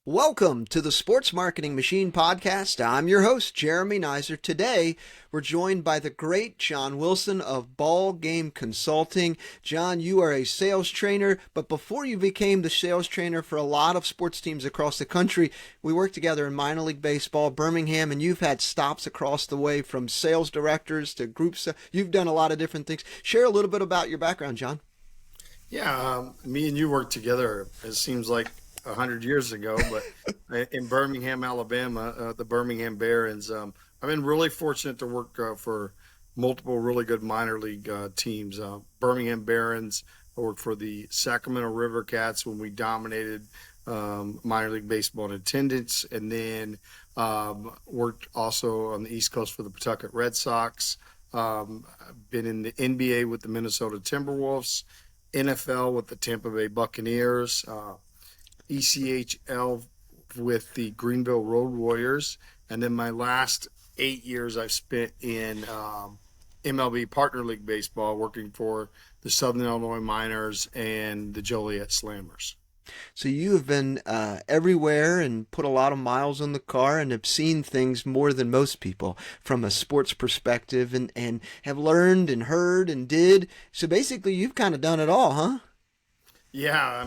Welcome to the Sports Marketing Machine podcast. I'm your host, Jeremy Nizer. Today, we're joined by the great John Wilson of Ball Game Consulting. John, you are a sales trainer, but before you became the sales trainer for a lot of sports teams across the country, we worked together in minor league baseball, Birmingham, and you've had stops across the way from sales directors to groups. You've done a lot of different things. Share a little bit about your background, John. Yeah, me and you worked together. It seems like 100 years ago, but in Birmingham, Alabama, the Birmingham Barons. I've been really fortunate to work for multiple really good minor league teams. Birmingham Barons. I worked for the Sacramento River Cats when we dominated minor league baseball in attendance, and then worked also on the East Coast for the Pawtucket Red Sox. Been in the NBA with the Minnesota Timberwolves, NFL with the Tampa Bay Buccaneers, ECHL with the Greenville Road Warriors, and then my last 8 years I've spent in MLB Partner League Baseball, working for the Southern Illinois Miners and the Joliet Slammers. So you have been everywhere and put a lot of miles on the car and have seen things more than most people from a sports perspective and have learned and heard and did. So basically, you've kind of done it all, huh? Yeah,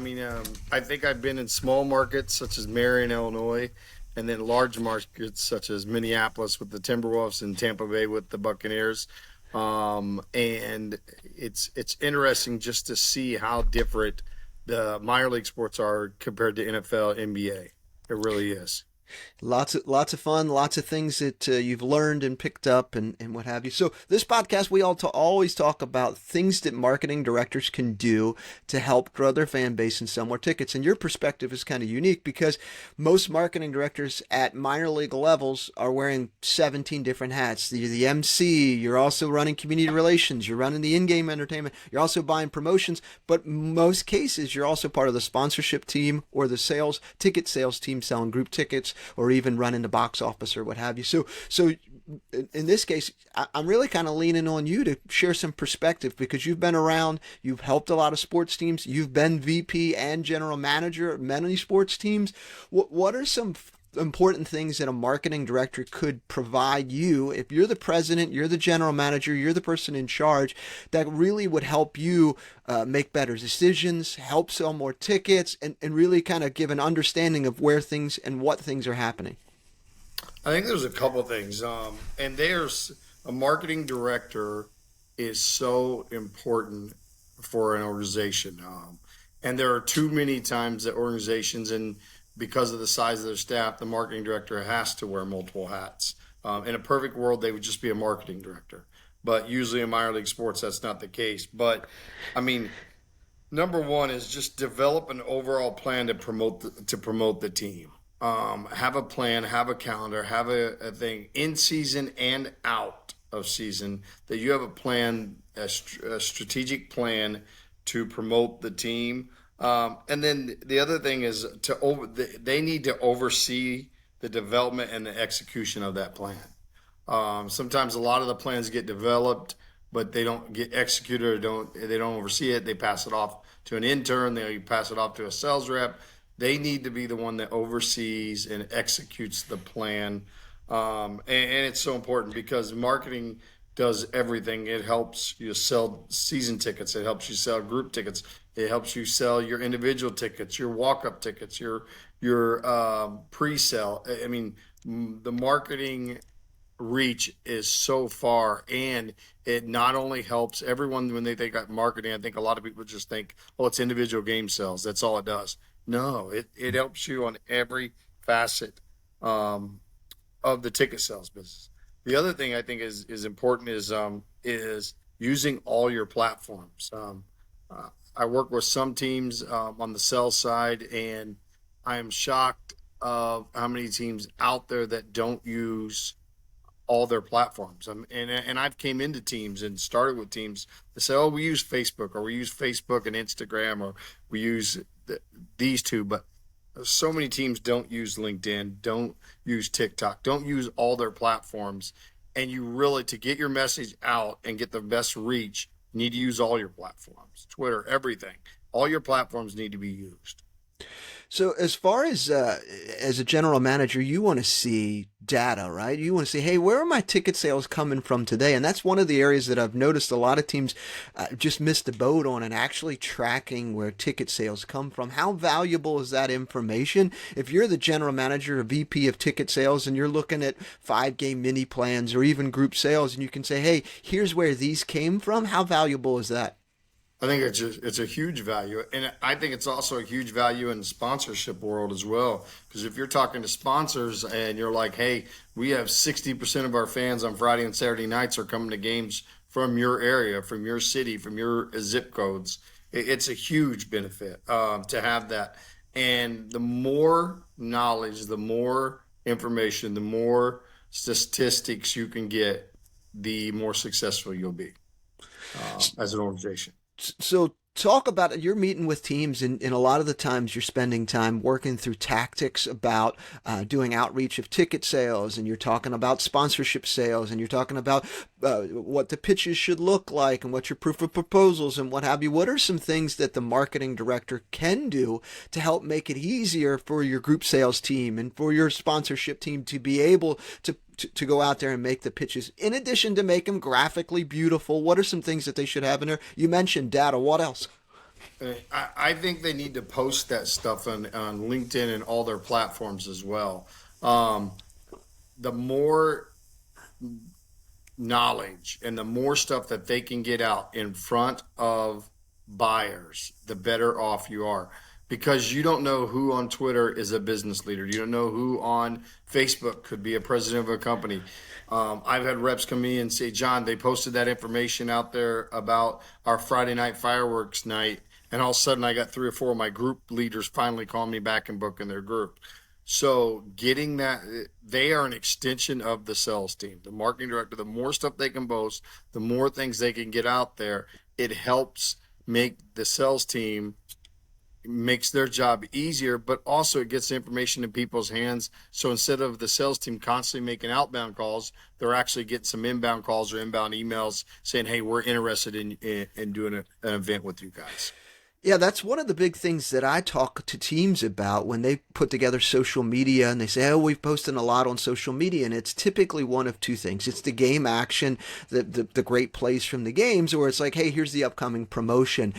I think I've been in small markets such as Marion, Illinois, and then large markets such as Minneapolis with the Timberwolves and Tampa Bay with the Buccaneers. And it's interesting just to see how different the minor league sports are compared to NFL, NBA. It really is. Lots of fun, lots of things that you've learned and picked up and what have you. So this podcast, we always talk about things that marketing directors can do to help grow their fan base and sell more tickets. And your perspective is kind of unique because most marketing directors at minor league levels are wearing 17 different hats. You're the MC, you're also running community relations, you're running the in-game entertainment, you're also buying promotions, but most cases you're also part of the sponsorship team or the ticket sales team selling group tickets or even running the box office or what have you. So in this case, I'm really kind of leaning on you to share some perspective because you've been around, you've helped a lot of sports teams, you've been VP and general manager at many sports teams. What are some important things that a marketing director could provide you if you're the president, you're the general manager, you're the person in charge that really would help you make better decisions, help sell more tickets, and really kind of give an understanding of where things and what things are happening? I think there's a couple things. And there's a marketing director is so important for an organization. And there are too many times that organizations, and because of the size of their staff, the marketing director has to wear multiple hats. In a perfect world, they would just be a marketing director. But usually in minor league sports, that's not the case. But I mean, number one is just develop an overall plan to promote the team. Have a plan, have a calendar, have a thing in season and out of season that you have a plan, a strategic plan to promote the team. And then the other thing is they need to oversee the development and the execution of that plan. Sometimes a lot of the plans get developed, but they don't get executed or they don't oversee it. They pass it off to an intern. They pass it off to a sales rep. They need to be the one that oversees and executes the plan. And it's so important because marketing does everything. It helps you sell season tickets. It helps you sell group tickets. It helps you sell your individual tickets, your walk-up tickets, your pre-sale. I mean, the marketing reach is so far, and it not only helps everyone when they think of marketing. I think a lot of people just think, oh, it's individual game sales. That's all it does. No, it helps you on every facet of the ticket sales business. The other thing I think is important is using all your platforms. I work with some teams on the sales side, and I am shocked of how many teams out there that don't use all their platforms. And I've came into teams and started with teams that say, oh, we use Facebook, or we use Facebook and Instagram, or we use these two, but so many teams don't use LinkedIn, don't use TikTok, don't use all their platforms. And you really, to get your message out and get the best reach, you need to use all your platforms, Twitter, everything. All your platforms need to be used. So as a general manager, you want to see data, right? You want to see, hey, where are my ticket sales coming from today? And that's one of the areas that I've noticed a lot of teams just missed the boat on, and actually tracking where ticket sales come from. How valuable is that information? If you're the general manager or VP of ticket sales and you're looking at 5 game mini plans or even group sales, and you can say, hey, here's where these came from. How valuable is that? I think it's a huge value, and I think it's also a huge value in the sponsorship world as well. Because if you're talking to sponsors and you're like, "Hey, we have 60% of our fans on Friday and Saturday nights are coming to games from your area, from your city, from your zip codes," it's a huge benefit to have that. And the more knowledge, the more information, the more statistics you can get, the more successful you'll be as an organization. So talk about it. You're meeting with teams, and a lot of the times you're spending time working through tactics about doing outreach of ticket sales, and you're talking about sponsorship sales, and you're talking about what the pitches should look like and what your proof of proposals and what have you. What are some things that the marketing director can do to help make it easier for your group sales team and for your sponsorship team to be able to go out there and make the pitches, in addition to make them graphically beautiful? What are some things that they should have in there? You mentioned data. What else? I think they need to post that stuff on LinkedIn and all their platforms as well. Um, the more knowledge and the more stuff that they can get out in front of buyers, the better off you are. Because you don't know who on Twitter is a business leader. You don't know who on Facebook could be a president of a company. I've had reps come in and say, John, they posted that information out there about our Friday night fireworks night. And all of a sudden, I got 3 or 4 of my group leaders finally calling me back and booking their group. So getting that, they are an extension of the sales team. The marketing director, the more stuff they can boast, the more things they can get out there, it helps make the sales team, makes their job easier, but also it gets information in people's hands. So instead of the sales team constantly making outbound calls, they're actually getting some inbound calls or inbound emails saying, hey, we're interested in doing an event with you guys. Yeah, that's one of the big things that I talk to teams about when they put together social media and they say, oh, we've posted a lot on social media. And it's typically one of two things. It's the game action, the great plays from the games, or it's like, hey, here's the upcoming promotion.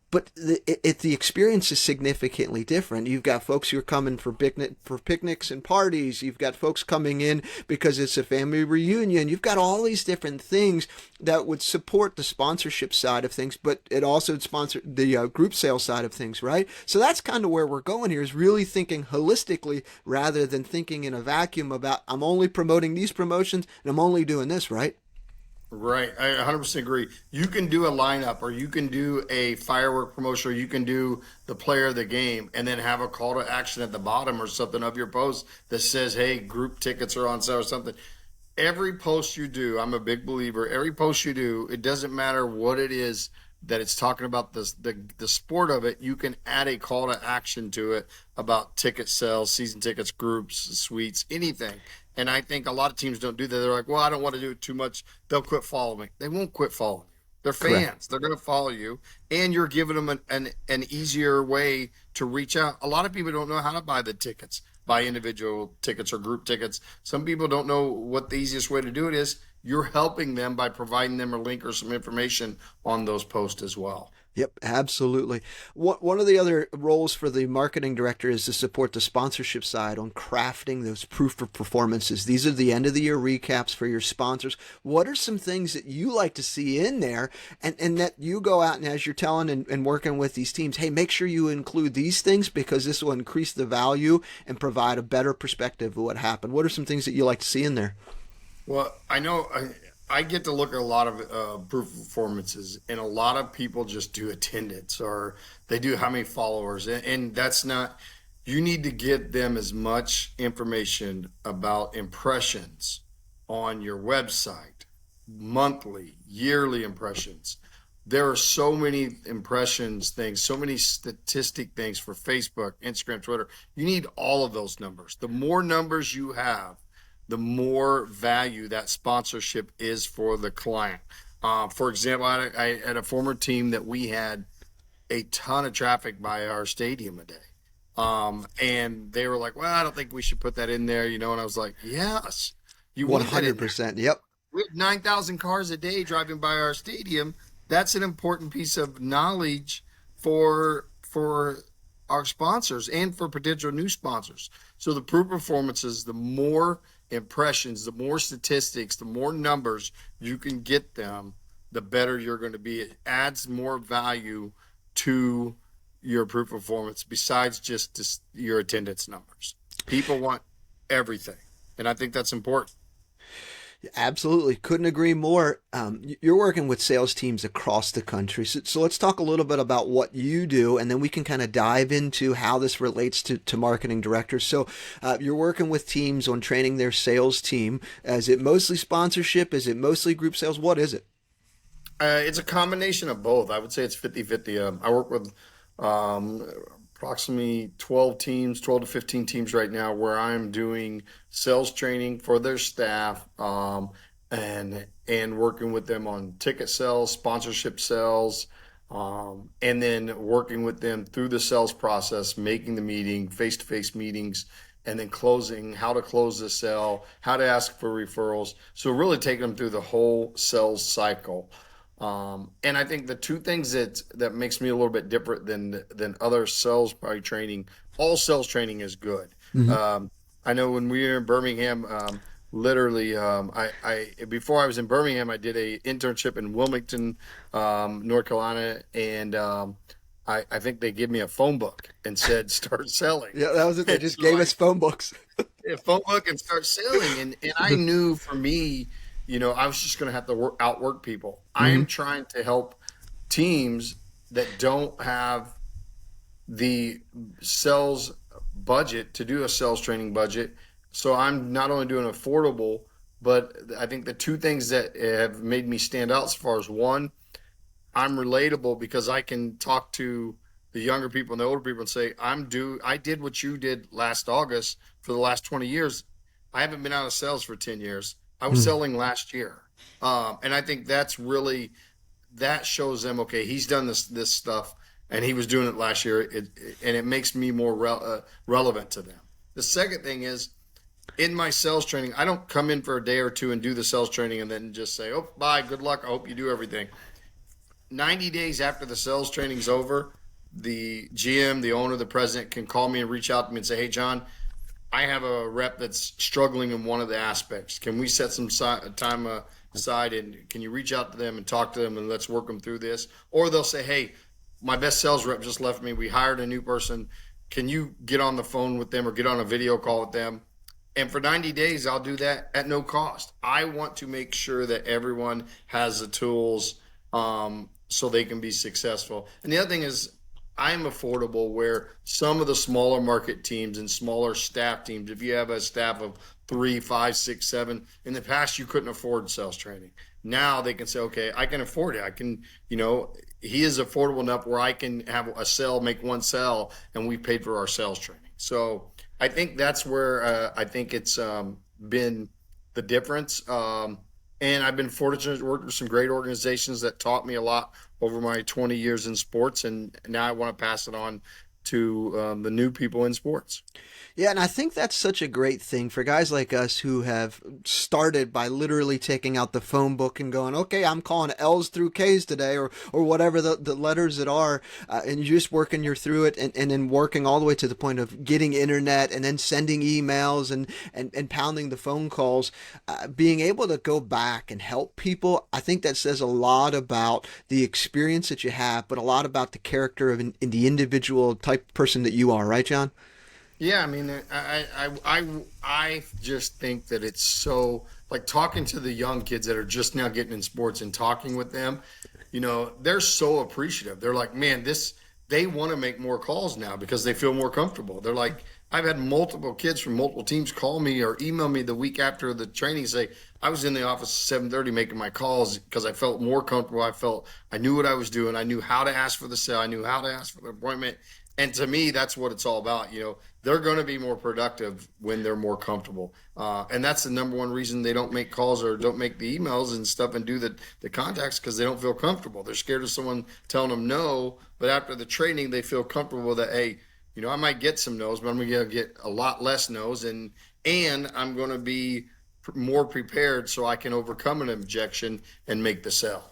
But the experience is significantly different. You've got folks who are coming for picnics and parties. You've got folks coming in because it's a family reunion. You've got all these different things that would support the sponsorship side of things, but it also sponsor the group sales side of things, right? So that's kind of where we're going here, is really thinking holistically rather than thinking in a vacuum about, I'm only promoting these promotions and I'm only doing this, right? Right. I 100% agree. You can do a lineup or you can do a firework promotion or you can do the player of the game and then have a call to action at the bottom or something of your post that says, hey, group tickets are on sale or something. Every post you do, I'm a big believer, every post you do, it doesn't matter what it is that it's talking about the sport of it, you can add a call to action to it about ticket sales, season tickets, groups, suites, anything. And I think a lot of teams don't do that. They're like, well, I don't want to do it too much. They'll quit following me. They won't quit following you. They're Correct. fans. They're going to follow you. And you're giving them an easier way to reach out. A lot of people don't know how to buy the tickets, buy individual tickets or group tickets. Some people don't know what the easiest way to do it is. You're helping them by providing them a link or some information on those posts as well. Yep, absolutely. One of the other roles for the marketing director is to support the sponsorship side on crafting those proof of performances. These are the end of the year recaps for your sponsors. What are some things that you like to see in there, and that you go out and as you're telling and working with these teams, hey, make sure you include these things because this will increase the value and provide a better perspective of what happened. What are some things that you like to see in there? Well, I know I get to look at a lot of proof of performances, and a lot of people just do attendance or they do how many followers, and that's not. You need to get them as much information about impressions on your website, monthly, yearly impressions. There are so many impressions things, so many statistic things for Facebook, Instagram, Twitter. You need all of those numbers. The more numbers you have, the more value that sponsorship is for the client. For example, I had a former team that we had a ton of traffic by our stadium a day. And they were like, well, I don't think we should put that in there, and I was like, yes, you want that in there. 100%. Yep. We have 9,000 cars a day driving by our stadium. That's an important piece of knowledge for our sponsors and for potential new sponsors. So the proof performances, the more impressions, the more statistics, the more numbers you can get them, the better you're going to be. It adds more value to your proof performance besides just your attendance numbers. People want everything, and I think that's important. Absolutely. Couldn't agree more. You're working with sales teams across the country. So let's talk a little bit about what you do, and then we can kind of dive into how this relates to marketing directors. So you're working with teams on training their sales team. Is it mostly sponsorship? Is it mostly group sales? What is it? It's a combination of both. I would say it's 50-50. I work with um, approximately 12 teams, 12 to 15 teams right now, where I'm doing sales training for their staff, and working with them on ticket sales, sponsorship sales, and then working with them through the sales process, making the meeting, face-to-face meetings, and then closing, how to close the sale, how to ask for referrals. So really taking them through the whole sales cycle. And I think the two things that makes me a little bit different than other sales probably training, all sales training is good. Hmm. I know when we were in Birmingham, literally, I before I was in Birmingham, I did a internship in Wilmington, North Carolina, and I think they gave me a phone book and said start selling. Yeah, that was it. They And just so gave us phone books. phone book and start selling. And I knew for me, I was just going to have to outwork people. I Hmm. am trying to help teams that don't have the sales budget to do a sales training budget. So I'm not only doing affordable, but I think the two things that have made me stand out as far as one, I'm relatable because I can talk to the younger people and the older people and say, I did what you did last August for the last 20 years. I haven't been out of sales for 10 years. I was selling last year. And I think that shows them, okay, he's done this stuff and he was doing it last year. And it makes me more relevant to them. The second thing is, in my sales training, I don't come in for a day or two and do the sales training and then just say, oh, bye, good luck. I hope you do everything. 90 days after the sales training's over, the GM, the owner, the president can call me and reach out to me and say, hey, John, I have a rep that's struggling in one of the aspects. Can we set some time aside and can you reach out to them and talk to them and let's work them through this? Or they'll say, hey, my best sales rep just left me. We hired a new person. Can you get on the phone with them or get on a video call with them? And for 90 days, I'll do that at no cost. I want to make sure that everyone has the tools, so they can be successful. And the other thing is, I'm affordable where some of the smaller market teams and smaller staff teams, if you have a staff of 3, 5, 6, 7, in the past you couldn't afford sales training. Now they can say, okay, I can afford it. I can, he is affordable enough where I can have a sale, make one sale, and we paid for our sales training. So I think that's where I think it's been the difference. And I've been fortunate to work with some great organizations that taught me a lot over my 20 years in sports. And now I want to pass it on to the new people in sports. Yeah, and I think that's such a great thing for guys like us who have started by literally taking out the phone book and going, okay, I'm calling L's through K's today, or whatever the letters that are, and you're just working your through it, and then working all the way to the point of getting internet and then sending emails and pounding the phone calls, being able to go back and help people. I think that says a lot about the experience that you have, but a lot about the character of in the individual type person that you are, right, John? Yeah, I mean, I just think that it's so like talking to the young kids that are just now getting in sports and talking with them, they're so appreciative. They're like, man, they want to make more calls now because they feel more comfortable. They're like, I've had multiple kids from multiple teams call me or email me the week after the training and say, I was in the office at 7:30 making my calls because I felt more comfortable. I knew what I was doing. I knew how to ask for the sale. I knew how to ask for the appointment. And to me, that's what it's all about. They're going to be more productive when they're more comfortable. And that's the number one reason they don't make calls or don't make the emails and stuff and do the contacts because they don't feel comfortable. They're scared of someone telling them no. But after the training, they feel comfortable that, hey, I might get some no's, but I'm going to get a lot less no's, and I'm going to be more prepared so I can overcome an objection and make the sale.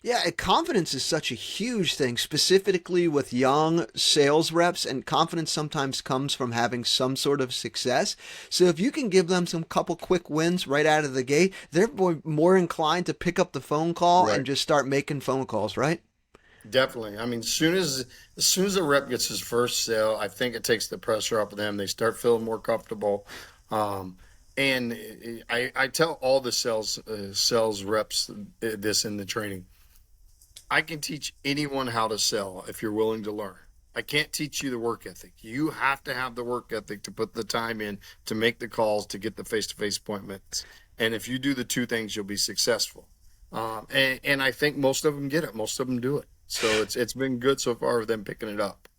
Yeah, confidence is such a huge thing, specifically with young sales reps, and confidence sometimes comes from having some sort of success. So if you can give them some couple quick wins right out of the gate, they're more inclined to pick up the phone call and Right. just start making phone calls, right? Definitely. I mean, as soon as a rep gets his first sale, I think it takes the pressure off of them. They start feeling more comfortable. Um, and I tell all the sales reps this in the training. I can teach anyone how to sell if you're willing to learn. I can't teach you the work ethic. You have to have the work ethic to put the time in, to make the calls, to get the face-to-face appointments. And if you do the two things, you'll be successful. And I think most of them get it. Most of them do it. So it's been good so far with them picking it up.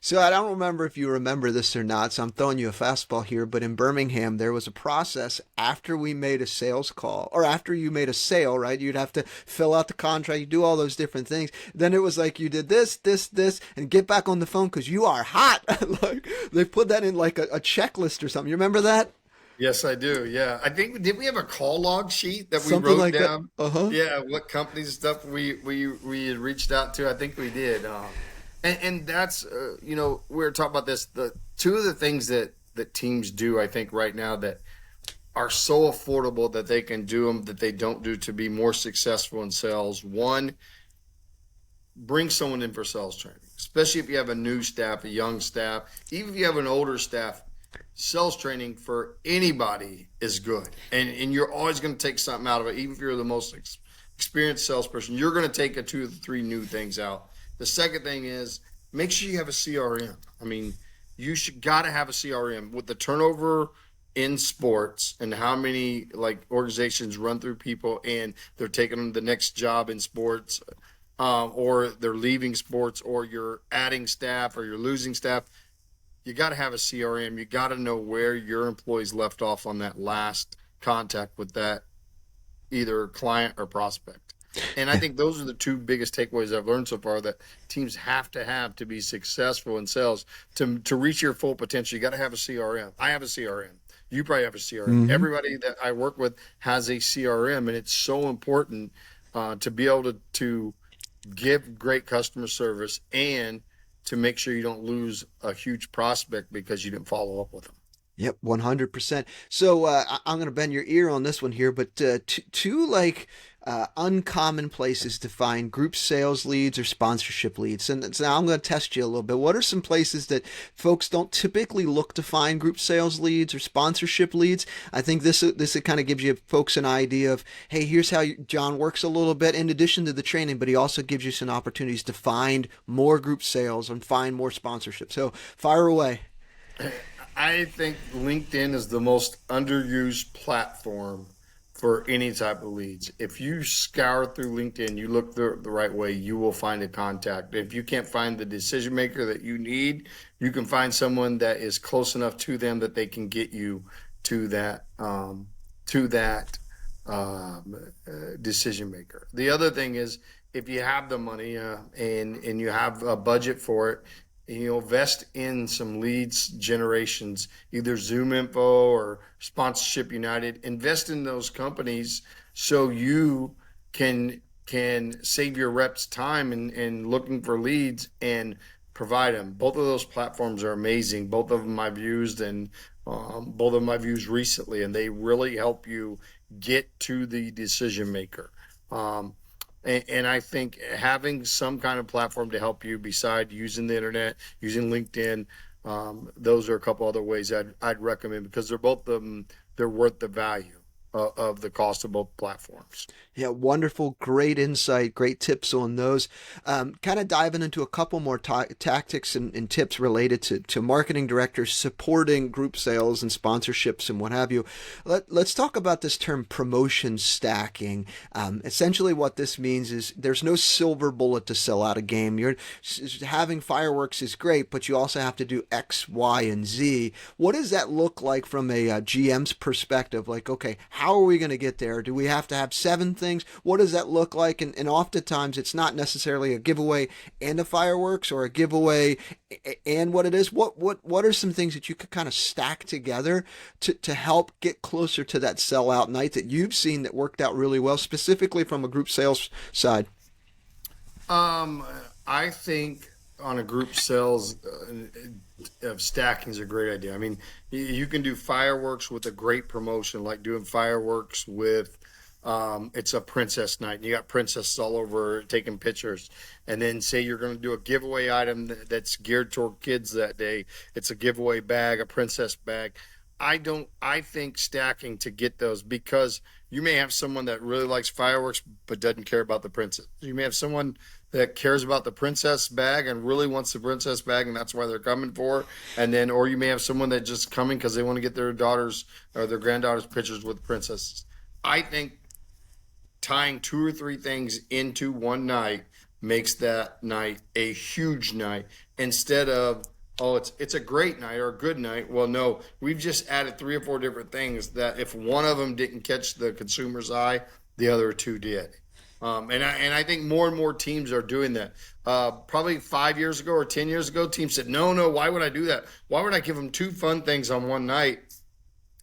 So I don't remember if you remember this or not, so I'm throwing you a fastball here, but in Birmingham, there was a process after we made a sales call, or after you made a sale, right? You'd have to fill out the contract, you do all those different things. Then it was like you did this, this, this, and get back on the phone because you are hot. Like they put that in like a checklist or something. You remember that? Yes, I do. Yeah. I think did we have a call log sheet that we Something wrote like that. down? Uh-huh. Yeah, what companies and stuff we had reached out to. I think we did. And that's we were talking about this. The two of the things that teams do, I think, right now that are so affordable that they can do them that they don't do to be more successful in sales. One, bring someone in for sales training, especially if you have a new staff, a young staff, even if you have an older staff. Sales training for anybody is good, and you're always going to take something out of it. Even if you're the most experienced salesperson, you're going to take a 2 or 3 new things out. The second thing is make sure you have a CRM. I mean, you should got to have a CRM with the turnover in sports and how many like organizations run through people and they're taking them the next job in sports, or they're leaving sports, or you're adding staff, or you're losing staff. You got to have a CRM. You got to know where your employees left off on that last contact with that either client or prospect. And I think those are the two biggest takeaways I've learned so far that teams have to be successful in sales to reach your full potential. You got to have a CRM. I have a CRM. You probably have a CRM. Mm-hmm. Everybody that I work with has a CRM, and it's so important to be able to give great customer service and to make sure you don't lose a huge prospect because you didn't follow up with them. Yep, 100%. So I'm going to bend your ear on this one here, but two like uncommon places to find group sales leads or sponsorship leads. And so now I'm going to test you a little bit. What are some places that folks don't typically look to find group sales leads or sponsorship leads? I think this kind of gives you folks an idea of, hey, here's how John works a little bit in addition to the training, but he also gives you some opportunities to find more group sales and find more sponsorship. So fire away. I think LinkedIn is the most underused platform for any type of leads. If you scour through LinkedIn, you look the right way, you will find a contact. If you can't find the decision maker that you need, you can find someone that is close enough to them that they can get you to that decision maker. The other thing is if you have the money and you have a budget for it, invest in some leads generations, either Zoom Info or Sponsorship United. Invest in those companies so you can save your reps time in looking for leads and provide them. Both of those platforms are amazing. Both of them I've used, and both of them I've used recently, and they really help you get to the decision maker. And I think having some kind of platform to help you beside using the internet, using LinkedIn, those are a couple other ways I'd recommend because they're worth the value of the cost of both platforms. Yeah, wonderful, great insight, great tips on those. Kind of diving into a couple more tactics and tips related to marketing directors supporting group sales and sponsorships and what have you. Let's talk about this term promotion stacking. Essentially, what this means is there's no silver bullet to sell out a game. You're having fireworks is great, but you also have to do X, Y, and Z. What does that look like from a GM's perspective? Like, okay, how are we going to get there? Do we have to have 7 things? What does that look like? And oftentimes it's not necessarily a giveaway and a fireworks, or a giveaway and what it is. What are some things that you could kind of stack together to help get closer to that sellout night that you've seen that worked out really well, specifically from a group sales side? Um, I think on a group sales of stacking is a great idea. I mean, you can do fireworks with a great promotion, like doing fireworks with it's a princess night, and you got princesses all over taking pictures. And then say you're going to do a giveaway item that's geared toward kids that day. It's a giveaway bag, a princess bag. I don't. I think stacking to get those because you may have someone that really likes fireworks but doesn't care about the princess. You may have someone that cares about the princess bag and really wants the princess bag, and that's why they're coming for. And then, or you may have someone that just coming because they want to get their daughters or their granddaughters pictures with princesses. I think tying 2 or 3 things into one night makes that night a huge night instead of, oh, it's a great night or a good night. Well, no, we've just added 3 or 4 different things that if one of them didn't catch the consumer's eye, the other two did. And I think more and more teams are doing that. Probably 5 years ago or 10 years ago, teams said, no, why would I do that? Why would I give them 2 fun things on one night?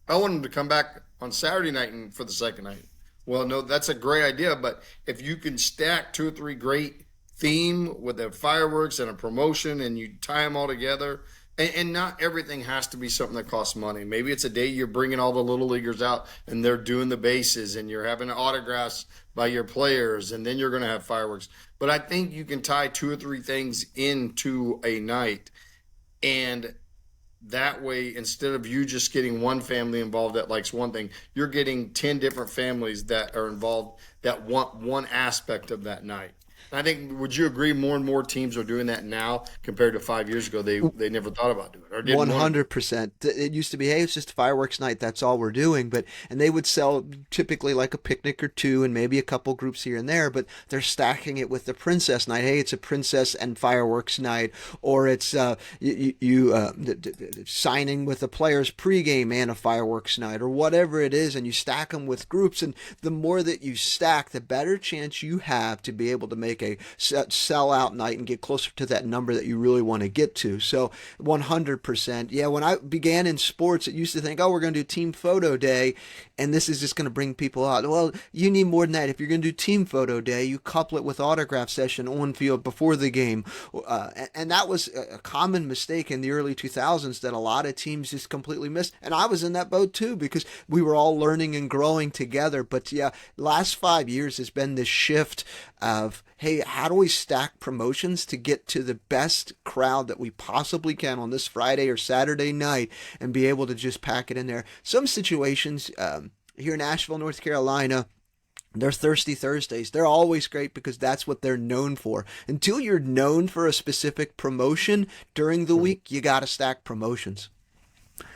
I want them to come back on Saturday night and for the second night. Well, no, that's a great idea. But if you can stack 2 or 3 great theme with the fireworks and a promotion and you tie them all together, and not everything has to be something that costs money. Maybe it's a day you're bringing all the little leaguers out and they're doing the bases and you're having autographs by your players and then you're going to have fireworks. But I think you can tie 2 or 3 things into a night, and that way, instead of you just getting one family involved that likes one thing, you're getting 10 different families that are involved that want one aspect of that night. I think, would you agree more and more teams are doing that now compared to 5 years ago? They never thought about doing it or didn't want to do 100%. It used to be, hey, it's just fireworks night. That's all we're doing. And they would sell typically like a picnic or two and maybe a couple groups here and there, but they're stacking it with the princess night. Hey, it's a princess and fireworks night, or it's signing with the players pregame and a fireworks night, or whatever it is. And you stack them with groups. And the more that you stack, the better chance you have to be able to make a sellout night and get closer to that number that you really want to get to. So 100%. Yeah, when I began in sports, it used to think, oh, we're going to do team photo day, and this is just going to bring people out. Well, you need more than that. If you're going to do team photo day, you couple it with autograph session on field before the game. And that was a common mistake in the early 2000s that a lot of teams just completely missed. And I was in that boat too, because we were all learning and growing together. But yeah, last 5 years has been this shift of, hey, how do we stack promotions to get to the best crowd that we possibly can on this Friday or Saturday night and be able to just pack it in there? Some situations here in Asheville, North Carolina, they're Thirsty Thursdays. They're always great because that's what they're known for. Until you're known for a specific promotion during the week, you got to stack promotions.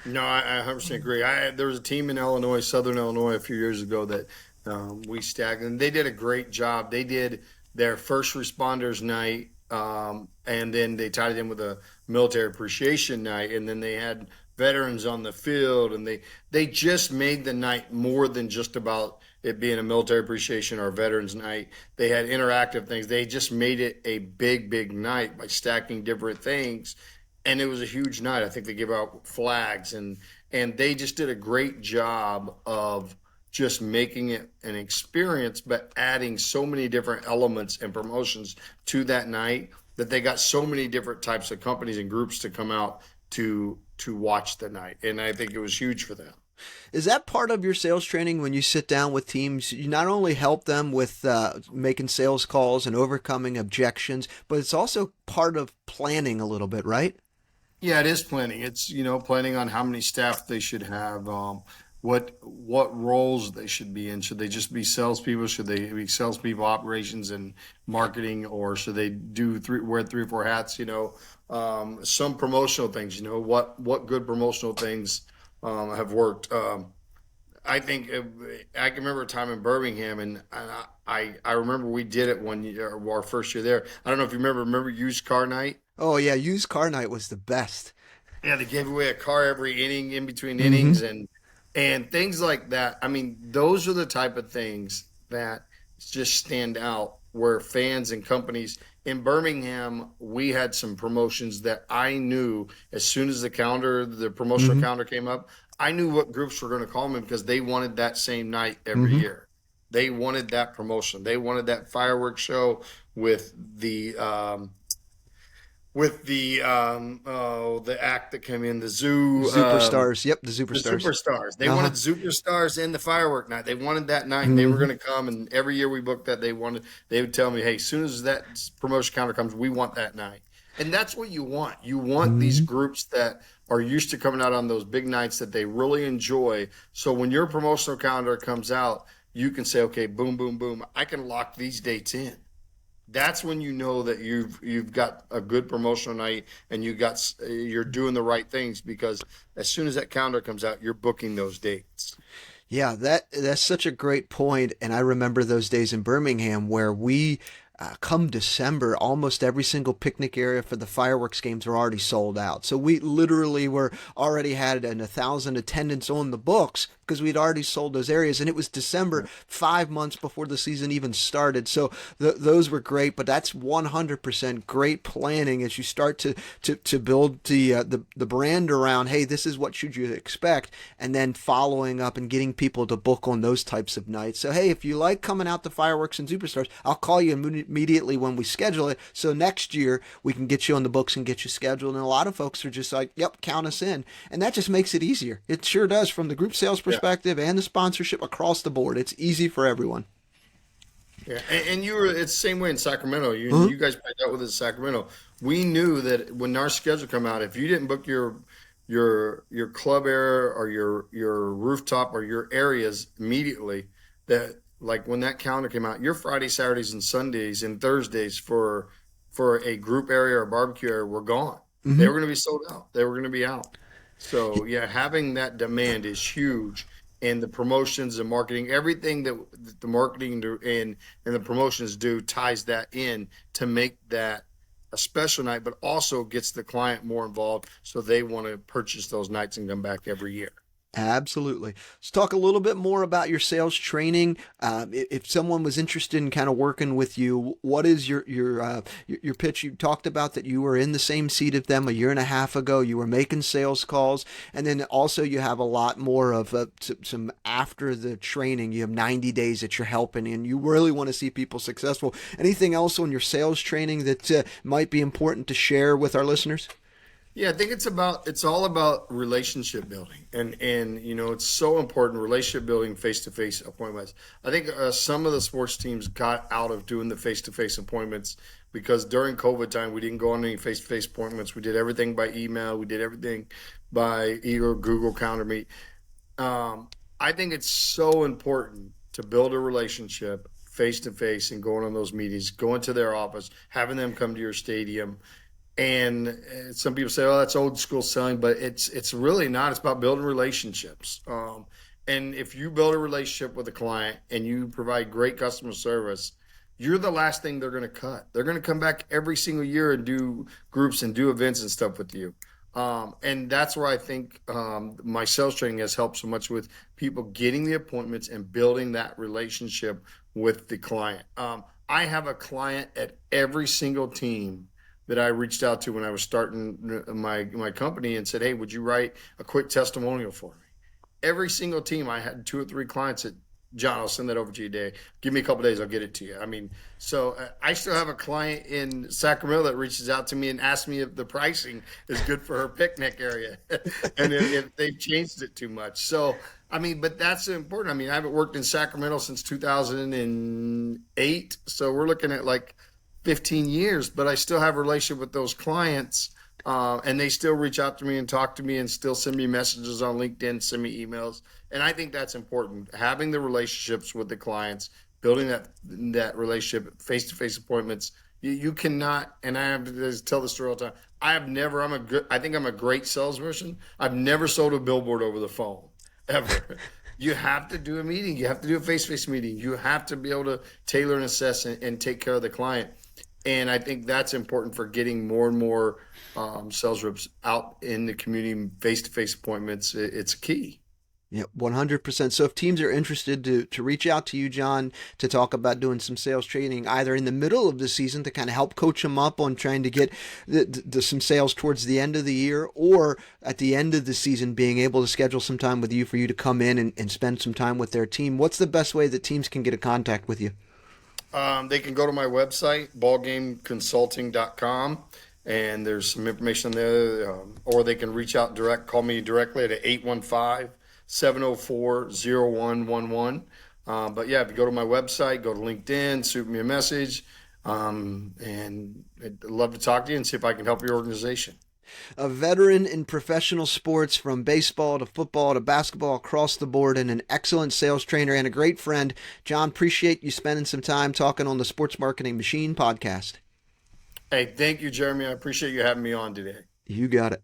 No, I 100% agree. There was a team in Illinois, Southern Illinois, a few years ago that we stacked, and they did a great job. They did their first responders night, and then they tied it in with a military appreciation night, and then they had veterans on the field, and they just made the night more than just about it being a military appreciation or a veterans night. They had interactive things. They just made it a big night by stacking different things, and it was a huge night. I think they gave out flags, and they just did a great job of just making it an experience, but adding so many different elements and promotions to that night that they got so many different types of companies and groups to come out to watch the night. And I think it was huge for them. Is that part of your sales training when you sit down with teams? You not only help them with making sales calls and overcoming objections, but it's also part of planning a little bit, right? Yeah, it is planning. It's, planning on how many staff they should have, what roles they should be in. Should they just be salespeople? Should they be salespeople, operations, and marketing, or should they wear 3 or 4 hats? Some promotional things. What good promotional things have worked. I think I can remember a time in Birmingham, and I remember we did it one year, our first year there. I don't know if you remember used car night. Oh yeah, used car night was the best. Yeah, they gave away a car every inning, in between Mm-hmm. innings, and And things like that. I mean, those are the type of things that just stand out where fans and companies in Birmingham, we had some promotions that I knew as soon as the promotional Mm-hmm. calendar came up, I knew what groups were going to call me because they wanted that same night every Mm-hmm. year. They wanted that promotion. They wanted that fireworks show with the act that came in the zoo. Superstars. Yep, the The superstars. superstars. They Uh-huh. wanted superstars in the firework night. They wanted that night, and they were Mm-hmm. going to come. And every year we booked that, they wanted. They would tell me, "Hey, as soon as that promotion counter comes, we want that night." And that's what you want. You want these Mm-hmm. groups that are used to coming out on those big nights that they really enjoy. So when your promotional calendar comes out, you can say, "Okay, boom, boom, boom. I can lock these dates in." That's when you know that you've got a good promotional night and you're doing the right things because as soon as that calendar comes out, you're booking those dates. Yeah, that's such a great point, and I remember those days in Birmingham where we, come December, almost every single picnic area for the fireworks games were already sold out. So we literally were already had a thousand attendance on the books because we'd already sold those areas, and it was December, 5 months before the season even started. So those were great, but that's 100% great planning as you start to build the brand around. Hey, this is what should you expect, and then following up and getting people to book on those types of nights. So hey, if you like coming out to fireworks and superstars, I'll call you immediately when we schedule it. So next year we can get you on the books and get you scheduled. And a lot of folks are just like, "Yep, count us in," and that just makes it easier. It sure does from the group sales Yeah. perspective and the sponsorship across the board. It's easy for everyone. Yeah, and you were it's the same way in Sacramento. You Uh-huh. you guys played out with us in Sacramento. We knew that when our schedule come out, if you didn't book your club area or your rooftop or your areas immediately, that like when that calendar came out, your Friday, Saturdays, and Sundays and Thursdays for a group area or barbecue area were gone. They Mm-hmm. were going to be sold out. They were going to be out. So yeah, having that demand is huge, and the promotions and marketing, everything that the marketing and the promotions do ties that in to make that a special night, but also gets the client more involved, so they want to purchase those nights and come back every year. Absolutely. Let's talk a little bit more about your sales training. If someone was interested in kind of working with you, what is your pitch? You talked about that you were in the same seat of them a year and a half ago. You were making sales calls, and then also you have a lot more of some after the training. You have 90 days that you're helping, and you really want to see people successful. Anything else on your sales training that might be important to share with our listeners? Yeah, I think it's all about relationship building, and it's so important relationship building, face to face appointments. I think some of the sports teams got out of doing the face to face appointments because during COVID time we didn't go on any face to face appointments. We did everything by email. We did everything by either Google Calendar Meet. I think it's so important to build a relationship face to face and going on those meetings, going to their office, having them come to your stadium, and some people say, "Oh, that's old school selling," but it's really not. It's about building relationships. And if you build a relationship with a client and you provide great customer service, you're the last thing they're going to cut. They're going to come back every single year and do groups and do events and stuff with you. And that's where I think my sales training has helped so much with people getting the appointments and building that relationship with the client. I have a client at every single team that I reached out to when I was starting my company and said, "Hey, would you write a quick testimonial for me?" Every single team, I had two or three clients that, "John, I'll send that over to you today. Give me a couple days, I'll get it to you." I mean, so I still have a client in Sacramento that reaches out to me and asks me if the pricing is good for her picnic area and if they've changed it too much. So, I mean, but that's important. I mean, I haven't worked in Sacramento since 2008. So we're looking at like 15 years, but I still have a relationship with those clients. And they still reach out to me and talk to me and still send me messages on LinkedIn, send me emails. And I think that's important. Having the relationships with the clients, building that relationship, face to face appointments. You cannot, and I have to tell the story all the time. I think I'm a great salesperson. I've never sold a billboard over the phone, ever. You have to do a meeting. You have to do a face to face meeting. You have to be able to tailor and assess and take care of the client. And I think that's important for getting more and more sales reps out in the community, face to face appointments. It's key. Yeah, 100%. So if teams are interested to reach out to you, John, to talk about doing some sales training, either in the middle of the season to kind of help coach them up on trying to get some sales towards the end of the year, or at the end of the season, being able to schedule some time with you for you to come in and spend some time with their team, what's the best way that teams can get in contact with you? They can go to my website, ballgameconsulting.com, and there's some information there. Or they can reach out call me directly at 815-704-0111. But yeah, if you go to my website, go to LinkedIn, shoot me a message, and I'd love to talk to you and see if I can help your organization. A veteran in professional sports from baseball to football to basketball across the board, and an excellent sales trainer and a great friend. John, appreciate you spending some time talking on the Sports Marketing Machine podcast. Hey, thank you, Jeremy. I appreciate you having me on today. You got it.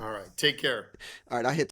All right. Take care. All right, I hit